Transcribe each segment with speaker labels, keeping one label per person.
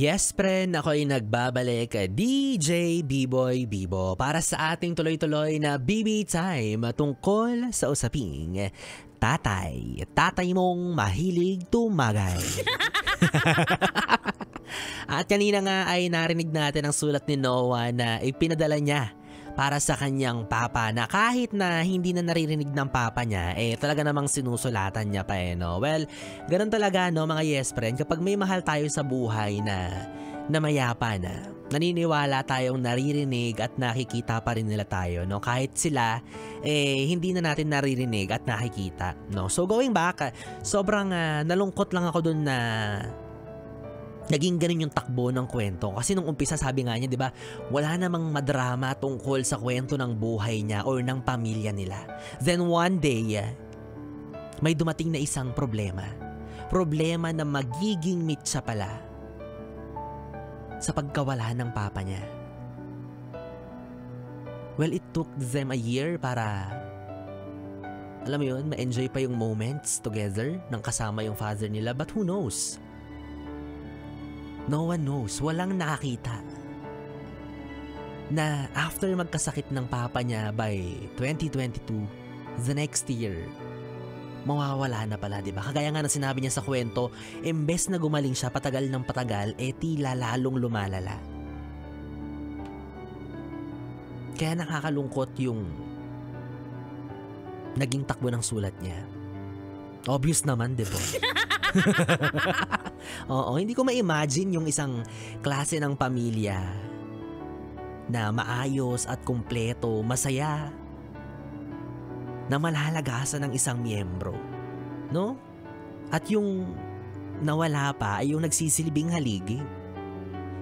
Speaker 1: Yes, friend, ako'y nagbabalik, DJ B-Boy Bibo, para sa ating tuloy-tuloy na BB Time tungkol sa usaping tatay. Tatay mong mahilig tumagay. At kanina nga ay narinig natin ang sulat ni Noah na ipinadala niya para sa kanyang papa, na kahit na hindi na naririnig ng papa niya, talaga namang sinusulatan niya pa no. Well, ganun talaga no mga yes friend, kapag may mahal tayo sa buhay na mayapa na, naniniwala tayong naririnig at nakikita pa rin nila tayo no, kahit sila hindi na natin naririnig at nakikita no. So going back, sobrang nalungkot lang ako dun na naging ganun yung takbo ng kwento. Kasi nung umpisa sabi nga niya, di ba, wala namang madrama tungkol sa kwento ng buhay niya or ng pamilya nila. Then one day, may dumating na isang problema. Problema na magiging mitsa pala sa pagkawala ng papa niya. Well, it took them a year para, alam mo yun, ma-enjoy pa yung moments together ng kasama yung father nila. But who knows? No one knows, walang nakakita na after magkasakit ng papa niya by 2022, the next year, mawawala na pala, diba? Kagaya nga na sinabi niya sa kwento, imbes na gumaling siya patagal ng patagal, tila lalong lumalala. Kaya nakakalungkot yung naging takbo ng sulat niya. Obvious naman, diba? Oo, hindi ko ma-imagine yung isang klase ng pamilya na maayos at kumpleto, masaya, na malalagasan ng isang miyembro, no? At yung nawala pa ay yung nagsisilbing haligi,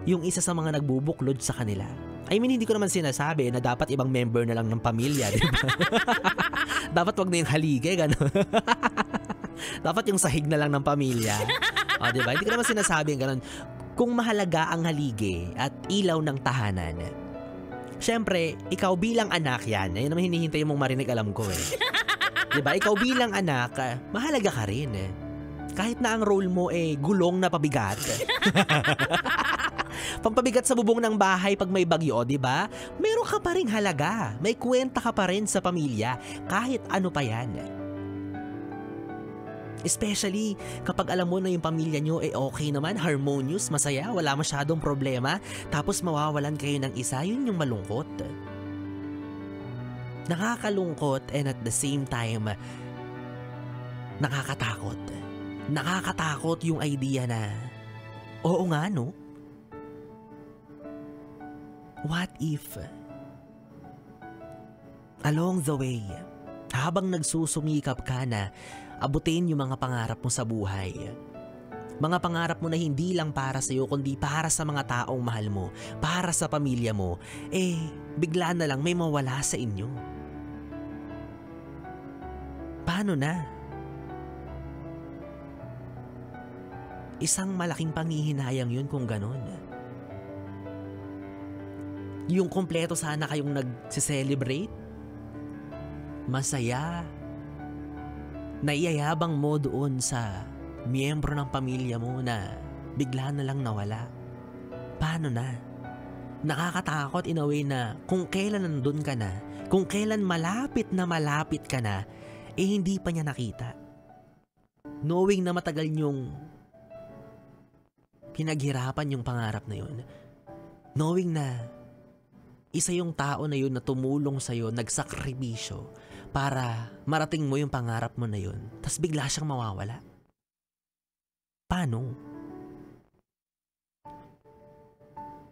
Speaker 1: yung isa sa mga nagbubuklod sa kanila. I mean, hindi ko naman sinasabi na dapat ibang member na lang ng pamilya, di ba? Dapat wag na yung haligi, gano'n. Dapat yung sahig na lang ng pamilya. O, diba? Hindi ko naman sinasabing ganun. Kung mahalaga ang haligi at ilaw ng tahanan, syempre, ikaw bilang anak yan. Ayun naman hinihintay mong marinig, alam ko Diba? Ikaw bilang anak, mahalaga ka rin Kahit na ang role mo gulong na pabigat. Pampabigat sa bubong ng bahay pag may bagyo, diba? Meron ka pa rin halaga. May kwenta ka pa rin sa pamilya. Kahit ano pa yan. Especially kapag alam mo na yung pamilya nyo okay naman, harmonious, masaya, wala masyadong problema, tapos mawawalan kayo ng isa, yun yung malungkot. Nakakalungkot and at the same time, nakakatakot. Nakakatakot yung idea na, oo nga no? What if, along the way, habang nagsusumikap ka na abutin yung mga pangarap mo sa buhay. Mga pangarap mo na hindi lang para sa iyo, kundi para sa mga taong mahal mo, para sa pamilya mo, bigla na lang may mawala sa inyo. Paano na? Isang malaking panghihinayang yun kung ganon. Yung kompleto sana kayong nag-celebrate, masaya, naiyayabang mo doon sa miyembro ng pamilya mo na bigla na lang nawala. Paano na? Nakakatakot in a way na kung kailan nandun ka na, kung kailan malapit ka na, hindi pa niya nakita. Knowing na matagal niyong pinaghirapan yung pangarap na yun. Knowing na isa yung tao na yun na tumulong sa'yo, nagsakripisyo para marating mo yung pangarap mo na yun, tas bigla siyang mawawala. Paano?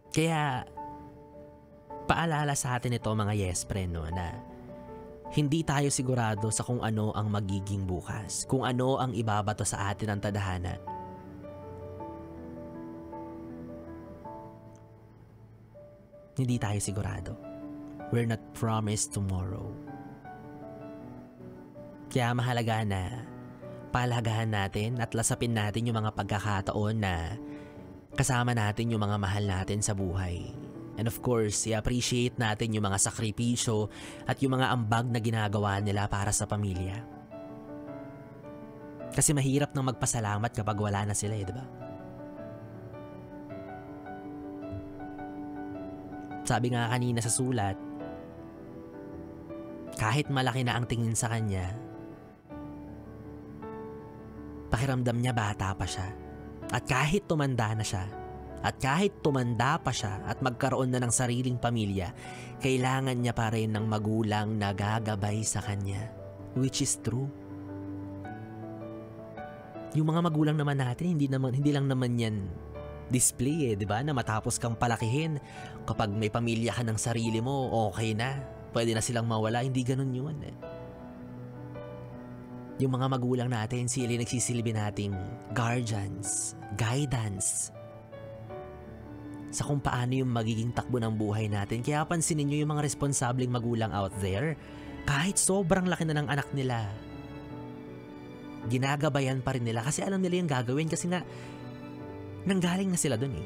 Speaker 1: Kaya, paalala sa atin ito mga yes friend, no, na hindi tayo sigurado sa kung ano ang magiging bukas, kung ano ang ibabato sa atin ng tadhana. Hindi tayo sigurado. We're not promised tomorrow. Kaya mahalaga na palagahan natin at lasapin natin yung mga pagkakataon na kasama natin yung mga mahal natin sa buhay. And of course, i-appreciate natin yung mga sakripisyo at yung mga ambag na ginagawa nila para sa pamilya. Kasi mahirap nang magpasalamat kapag wala na sila, di ba? Sabi nga kanina sa sulat, kahit malaki na ang tingin sa kanya, pakiramdam niya bata pa siya. At kahit tumanda na siya, at kahit tumanda pa siya at magkaroon na ng sariling pamilya, kailangan niya pa rin ng magulang na gagabay sa kanya. Which is true. Yung mga magulang naman natin, hindi lang naman yan display di ba? Na matapos kang palakihin, kapag may pamilya ka ng sarili mo, okay na. Pwede na silang mawala, hindi ganun yun Yung mga magulang natin, sila nagsisilbi nating guardians, guidance sa kung paano yung magiging takbo ng buhay natin. Kaya pansinin nyo yung mga responsableng magulang out there, kahit sobrang laki na ng anak nila, ginagabayan pa rin nila kasi alam nila yung gagawin kasi nga nanggaling na sila dun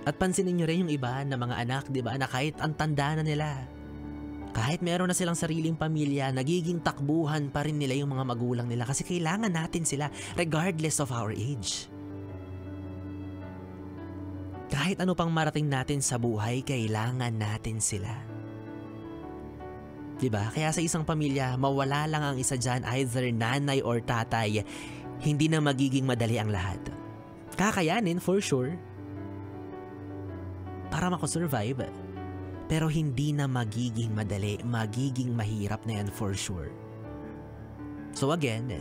Speaker 1: At pansinin nyo rin yung iba na mga anak, di ba, na kahit ang tanda na nila, kahit meron na silang sariling pamilya, nagiging takbuhan pa rin nila yung mga magulang nila kasi kailangan natin sila regardless of our age. Kahit ano pang marating natin sa buhay, kailangan natin sila. Diba? Kaya sa isang pamilya, mawala lang ang isa dyan, either nanay or tatay, hindi na magiging madali ang lahat. Kakayanin for sure para makasurvive, pero hindi na magiging madali, magiging mahirap na yan for sure. So again,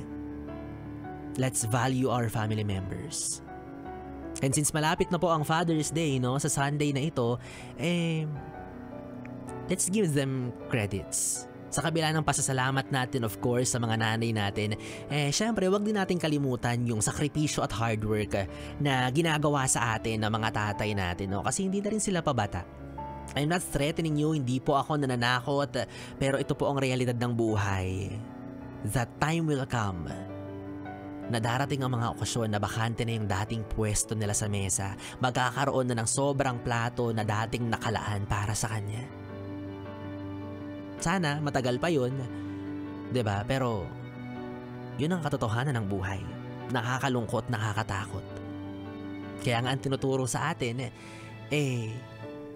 Speaker 1: let's value our family members. And since malapit na po ang Father's Day, sa Sunday na ito, let's give them credits. Sa kabila ng pasasalamat natin, of course, sa mga nanay natin, syempre, wag din natin kalimutan yung sakripisyo at hard work na ginagawa sa atin ng mga tatay natin, Kasi hindi na rin sila pabata. I'm not threatening you, hindi po ako nananakot, pero ito po ang realidad ng buhay. That time will come na darating ang mga okasyon na bakante na yung dating pwesto nila sa mesa, magkakaroon na ng sobrang plato na dating nakalaan para sa kanya. Sana matagal pa yun, 'di ba? Pero yun ang katotohanan ng buhay. Nakakalungkot, nakakatakot. Kaya nga ang tinuturo sa atin,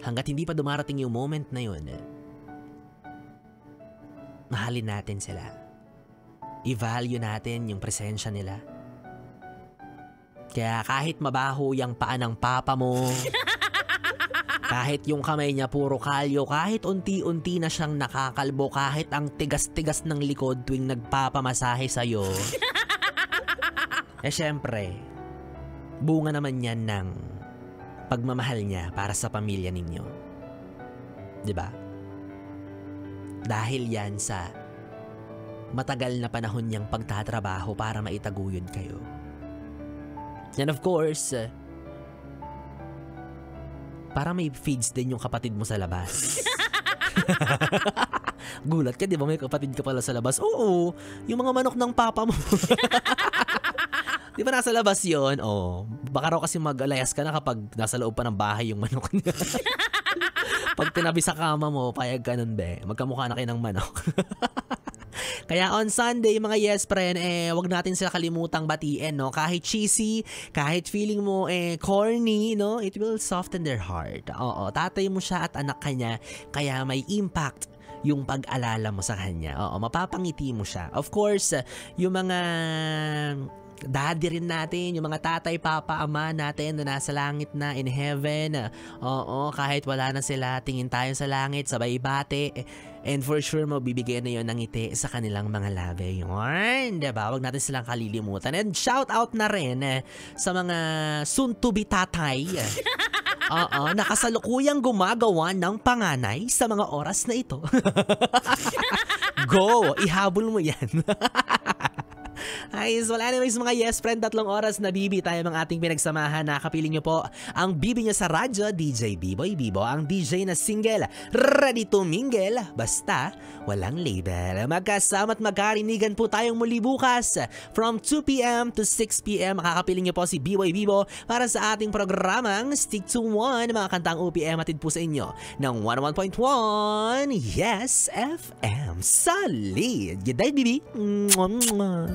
Speaker 1: hanggat hindi pa dumarating yung moment na yun, mahalin natin sila. I-value natin yung presensya nila. Kaya kahit mabaho yung paa ng papa mo, kahit yung kamay niya puro kalyo, kahit unti-unti na siyang nakakalbo, kahit ang tigas-tigas ng likod tuwing nagpapamasahe sa'yo, syempre, bunga naman yan ng pagmamahal niya para sa pamilya ninyo. 'Di ba? Dahil yan sa matagal na panahon niyang pagtatrabaho para maitaguyod kayo. And of course, para may feeds din yung kapatid mo sa labas. Gulat ka, di ba? May kapatid ka pala sa labas. Oo, yung mga manok ng papa mo. Di ba nasa labas yun? Oo. Baka raw kasi mag-alayas ka na kapag nasa loob pa ng bahay yung manok niya. Pag tinabi sa kama mo, payag ka nun, be. Magkamukha na kayo ng manok. Kaya on Sunday, mga yes friend, wag natin sila kalimutang batiin, Kahit cheesy, kahit feeling mo corny, it will soften their heart. Oo, tatay mo siya at anak ka niya, kaya may impact yung pag-alala mo sa kanya. Oo, mapapangiti mo siya. Of course, yung mga daddy rin natin, yung mga tatay, papa, ama natin na nasa langit na in heaven. Oo, kahit wala na sila, tingin tayo sa langit, sabay bate. And for sure, mabibigyan na yun ng ngiti sa kanilang mga labi. Yun, diba? Huwag natin silang kalilimutan. And shout out na rin sa mga soon-to-be tatay. Oo, nakasalukuyang gumagawa ng panganay sa mga oras na ito. Go! Ihabol mo yan. Ayos, well anyways mga yes friend, 3 oras na Bibi tayo ng ating pinagsamahan. Nakapiling nyo po ang Bibi niya sa radyo, DJ B-Boy Bibo, ang DJ na single, ready to mingle, basta walang label. Magkasama at magkarinigan po tayong muli bukas from 2 p.m. to 6 p.m. Makakapiling nyo po si B-Boy Bibo para sa ating programang Stick to One, mga kantang OPM atid po sa inyo ng 101.1 Yes FM. Solid! Good day, Bibi! Mwah, mwah.